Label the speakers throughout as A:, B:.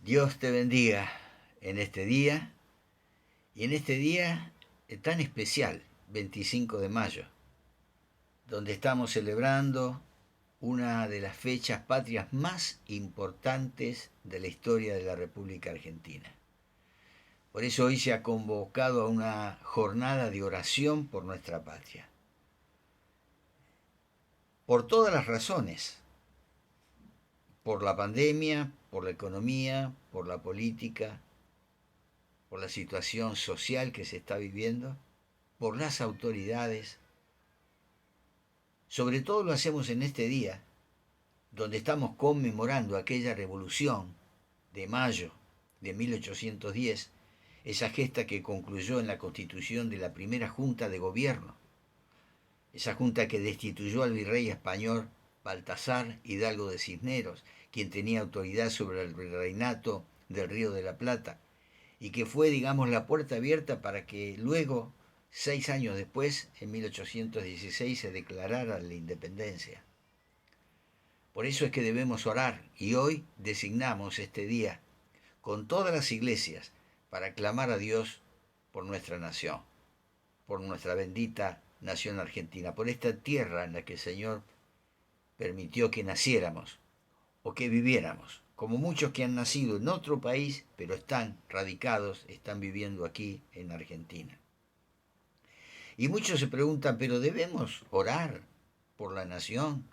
A: Dios te bendiga en este día y en este día tan especial, 25 de mayo, donde estamos celebrando una de las fechas patrias más importantes de la historia de la República Argentina. Por eso hoy se ha convocado a una jornada de oración por nuestra patria. Por todas las razones, por la pandemia, por la economía, por la política, por la situación social que se está viviendo, por las autoridades. Sobre todo lo hacemos en este día, donde estamos conmemorando aquella revolución de mayo de 1810, esa gesta que concluyó en la constitución de la primera Junta de Gobierno, esa junta que destituyó al virrey español Baltasar Hidalgo de Cisneros, quien tenía autoridad sobre el virreinato del Río de la Plata, y que fue, digamos, la puerta abierta para que luego, 6 años después, en 1816, se declarara la independencia. Por eso es que debemos orar, y hoy designamos este día con todas las iglesias para clamar a Dios por nuestra nación, por nuestra bendita nación argentina, por esta tierra en la que el Señor permitió que naciéramos o que viviéramos, como muchos que han nacido en otro país, pero están radicados, están viviendo aquí en Argentina. Y muchos se preguntan, ¿pero debemos orar por la nación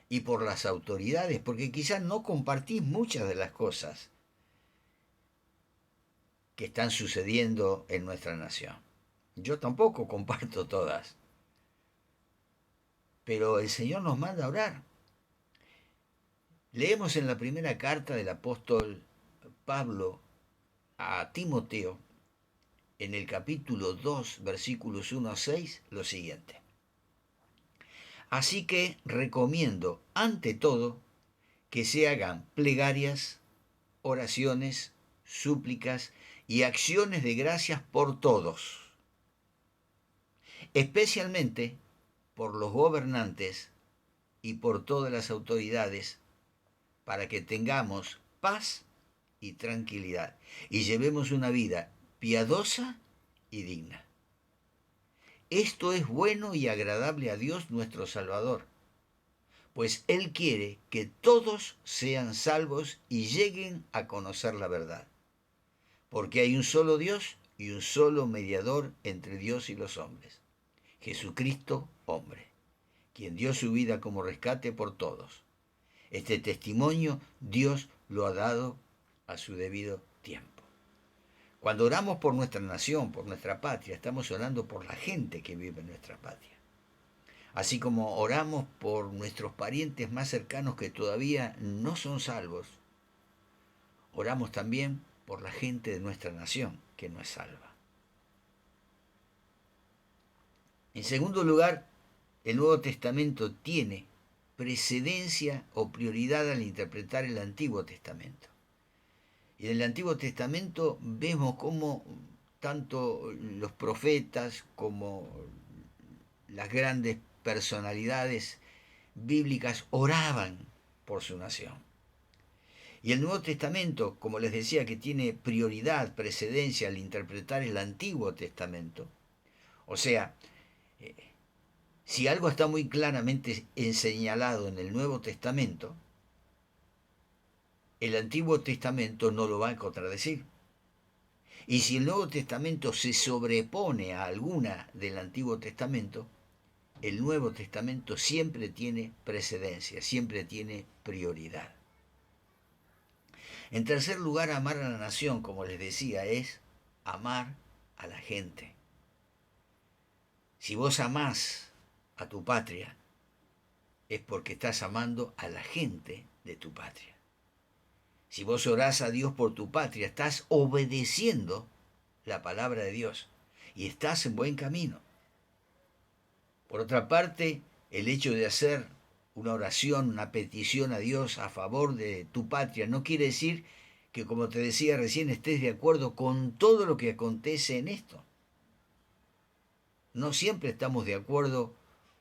A: y por las autoridades? Porque quizás no compartís muchas de las cosas que están sucediendo en nuestra nación. Yo tampoco comparto todas, pero el Señor nos manda a orar. Leemos en la primera carta del apóstol Pablo a Timoteo, en el capítulo 2, versículos 1 a 6, lo siguiente. Así que recomiendo, ante todo, que se hagan plegarias, oraciones, súplicas y acciones de gracias por todos, especialmente por los gobernantes y por todas las autoridades, para que tengamos paz y tranquilidad y llevemos una vida piadosa y digna. Esto es bueno y agradable a Dios nuestro Salvador, pues Él quiere que todos sean salvos y lleguen a conocer la verdad, porque hay un solo Dios y un solo mediador entre Dios y los hombres, Jesucristo hombre, quien dio su vida como rescate por todos. Este testimonio Dios lo ha dado a su debido tiempo. Cuando oramos por nuestra nación, por nuestra patria, estamos orando por la gente que vive en nuestra patria. Así como oramos por nuestros parientes más cercanos que todavía no son salvos, oramos también por la gente de nuestra nación que no es salva. En segundo lugar, el Nuevo Testamento tiene precedencia o prioridad al interpretar el Antiguo Testamento. Y en el Antiguo Testamento vemos cómo tanto los profetas como las grandes personalidades bíblicas oraban por su nación. Y el Nuevo Testamento, como les decía, que tiene prioridad, precedencia al interpretar el Antiguo Testamento. O sea, si algo está muy claramente señalado en el Nuevo Testamento, el Antiguo Testamento no lo va a contradecir. Y si el Nuevo Testamento se sobrepone a alguna del Antiguo Testamento, el Nuevo Testamento siempre tiene precedencia, siempre tiene prioridad. En tercer lugar, amar a la nación, como les decía, es amar a la gente. Si vos amás a tu patria, es porque estás amando a la gente de tu patria. Si vos orás a Dios por tu patria, estás obedeciendo la palabra de Dios y estás en buen camino. Por otra parte, el hecho de hacer una oración, una petición a Dios a favor de tu patria, no quiere decir que, como te decía recién, estés de acuerdo con todo lo que acontece en esto. No siempre estamos de acuerdo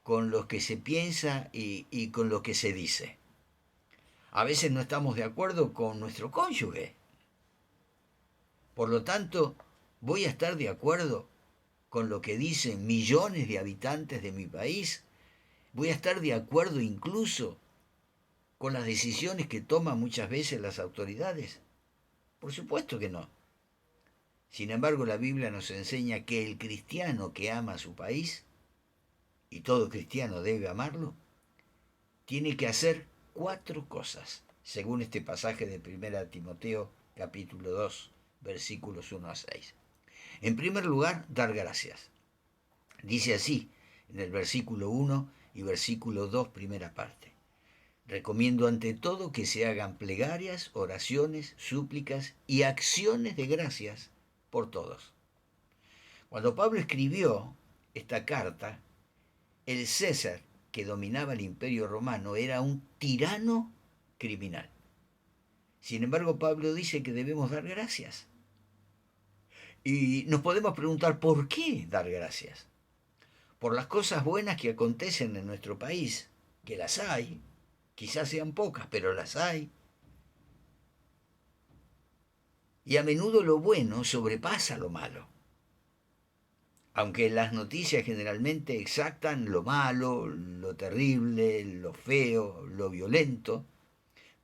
A: con lo que se piensa y con lo que se dice. A veces no estamos de acuerdo con nuestro cónyuge. Por lo tanto, voy a estar de acuerdo con lo que dicen millones de habitantes de mi país. Voy a estar de acuerdo incluso con las decisiones que toman muchas veces las autoridades. Por supuesto que no. Sin embargo, la Biblia nos enseña que el cristiano que ama a su país, y todo cristiano debe amarlo, tiene que hacer 4 cosas, según este pasaje de 1 Timoteo capítulo 2, versículos 1 a 6. En primer lugar, dar gracias. Dice así en el versículo 1 y versículo 2, primera parte. Recomiendo ante todo que se hagan plegarias, oraciones, súplicas y acciones de gracias por todos. Cuando Pablo escribió esta carta, el César que dominaba el imperio romano era un tirano criminal. Sin embargo, Pablo dice que debemos dar gracias. Y nos podemos preguntar, ¿por qué dar gracias? Por las cosas buenas que acontecen en nuestro país, que las hay, quizás sean pocas, pero las hay. Y a menudo lo bueno sobrepasa lo malo. Aunque las noticias generalmente exaltan lo malo, lo terrible, lo feo, lo violento,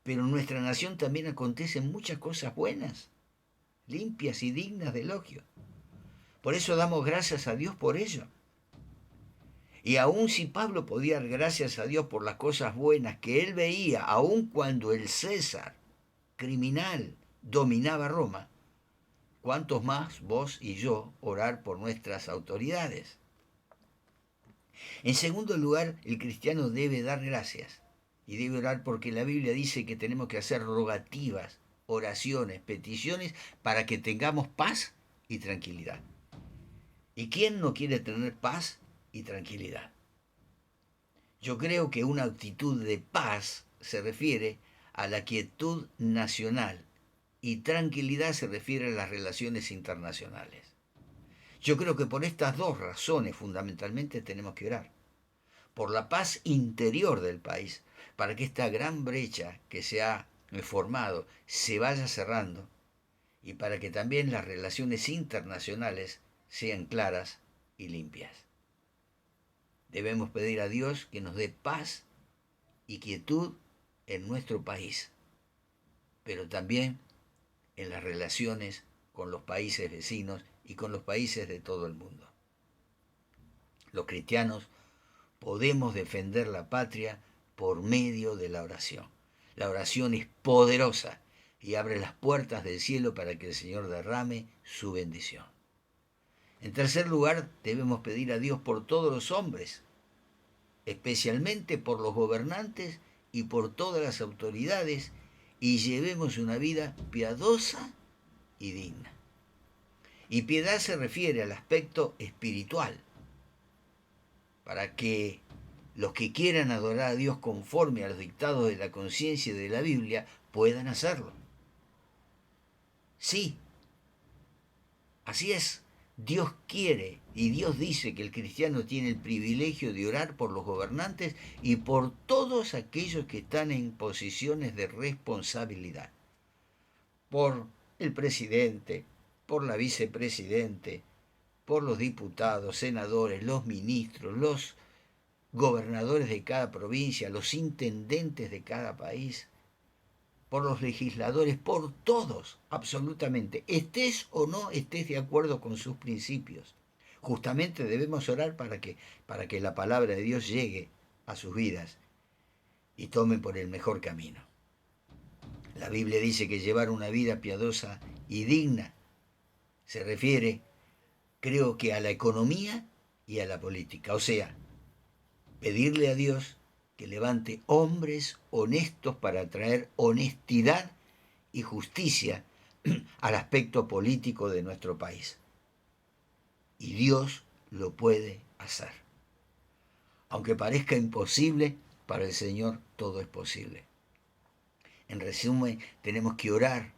A: pero en nuestra nación también acontecen muchas cosas buenas, limpias y dignas de elogio. Por eso damos gracias a Dios por ello. Y aun si Pablo podía dar gracias a Dios por las cosas buenas que él veía, aun cuando el César, criminal, dominaba Roma, ¿cuántos más vos y yo orar por nuestras autoridades? En segundo lugar, el cristiano debe dar gracias y debe orar porque la Biblia dice que tenemos que hacer rogativas, oraciones, peticiones para que tengamos paz y tranquilidad. ¿Y quién no quiere tener paz y tranquilidad? Yo creo que una actitud de paz se refiere a la quietud nacional y tranquilidad se refiere a las relaciones internacionales. Yo creo que por estas 2 razones fundamentalmente tenemos que orar. Por la paz interior del país, para que esta gran brecha que se ha formado se vaya cerrando y para que también las relaciones internacionales sean claras y limpias. Debemos pedir a Dios que nos dé paz y quietud en nuestro país, pero también en las relaciones con los países vecinos y con los países de todo el mundo. Los cristianos podemos defender la patria por medio de la oración. La oración es poderosa y abre las puertas del cielo para que el Señor derrame su bendición. En tercer lugar, debemos pedir a Dios por todos los hombres, especialmente por los gobernantes y por todas las autoridades, y llevemos una vida piadosa y digna. Y piedad se refiere al aspecto espiritual, para que los que quieran adorar a Dios conforme a los dictados de la conciencia y de la Biblia puedan hacerlo. Sí, así es. Dios quiere y Dios dice que el cristiano tiene el privilegio de orar por los gobernantes y por todos aquellos que están en posiciones de responsabilidad. Por el presidente, por la vicepresidente, por los diputados, senadores, los ministros, los gobernadores de cada provincia, los intendentes de cada país, por los legisladores, por todos, absolutamente, estés o no estés de acuerdo con sus principios. Justamente debemos orar para que la palabra de Dios llegue a sus vidas y tomen por el mejor camino. La Biblia dice que llevar una vida piadosa y digna se refiere, creo que a la economía y a la política, o sea, pedirle a Dios que levante hombres honestos para traer honestidad y justicia al aspecto político de nuestro país. Y Dios lo puede hacer. Aunque parezca imposible, para el Señor todo es posible. En resumen, tenemos que orar,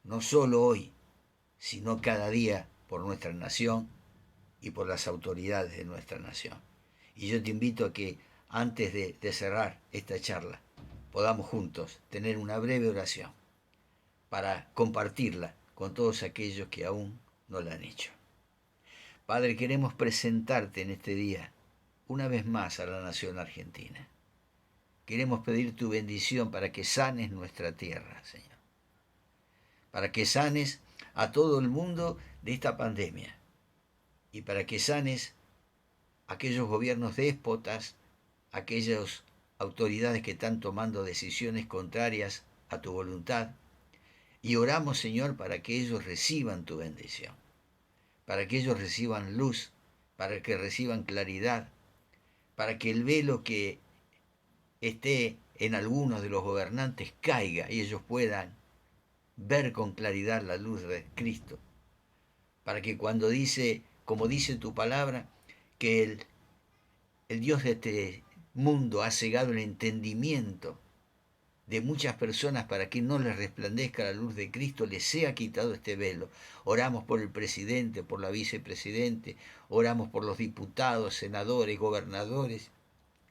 A: no solo hoy, sino cada día por nuestra nación y por las autoridades de nuestra nación. Y yo te invito a que antes de cerrar esta charla, podamos juntos tener una breve oración para compartirla con todos aquellos que aún no lo han hecho. Padre, queremos presentarte en este día una vez más a la nación argentina. Queremos pedir tu bendición para que sanes nuestra tierra, Señor. Para que sanes a todo el mundo de esta pandemia. Y para que sanes a aquellos gobiernos déspotas, aquellas autoridades que están tomando decisiones contrarias a tu voluntad. Y oramos, Señor, para que ellos reciban tu bendición. Para que ellos reciban luz, para que reciban claridad, para que el velo que esté en algunos de los gobernantes caiga y ellos puedan ver con claridad la luz de Cristo, para que cuando dice, como dice tu palabra, que el Dios de este mundo ha cegado el entendimiento de muchas personas para que no les resplandezca la luz de Cristo, les sea quitado este velo. Oramos por el presidente, por la vicepresidente, oramos por los diputados, senadores, gobernadores,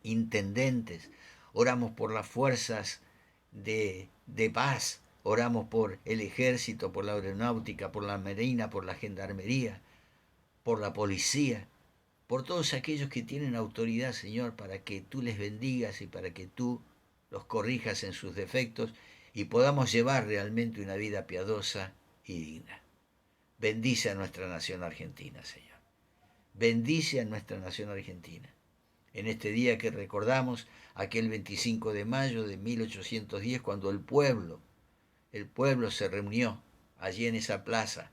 A: intendentes, oramos por las fuerzas de paz, oramos por el ejército, por la aeronáutica, por la marina, por la gendarmería, por la policía, por todos aquellos que tienen autoridad, Señor, para que tú les bendigas y para que tú los corrijas en sus defectos y podamos llevar realmente una vida piadosa y digna. Bendice a nuestra nación argentina, Señor. Bendice a nuestra nación argentina. En este día que recordamos aquel 25 de mayo de 1810, cuando el pueblo se reunió allí en esa plaza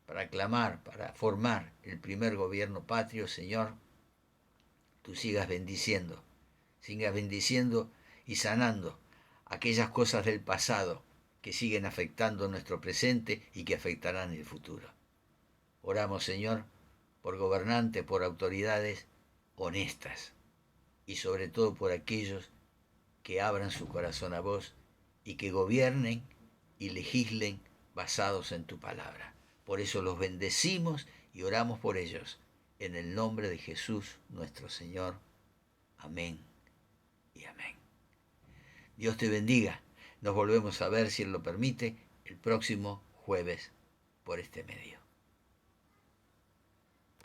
A: para clamar, para formar el primer gobierno patrio, Señor, tú sigas bendiciendo y sanando aquellas cosas del pasado que siguen afectando nuestro presente y que afectarán el futuro. Oramos, Señor, por gobernantes, por autoridades honestas y sobre todo por aquellos que abran su corazón a vos y que gobiernen y legislen basados en tu palabra. Por eso los bendecimos y oramos por ellos. En el nombre de Jesús nuestro Señor. Amén y amén. Dios te bendiga. Nos volvemos a ver, si Él lo permite, el próximo jueves por este medio.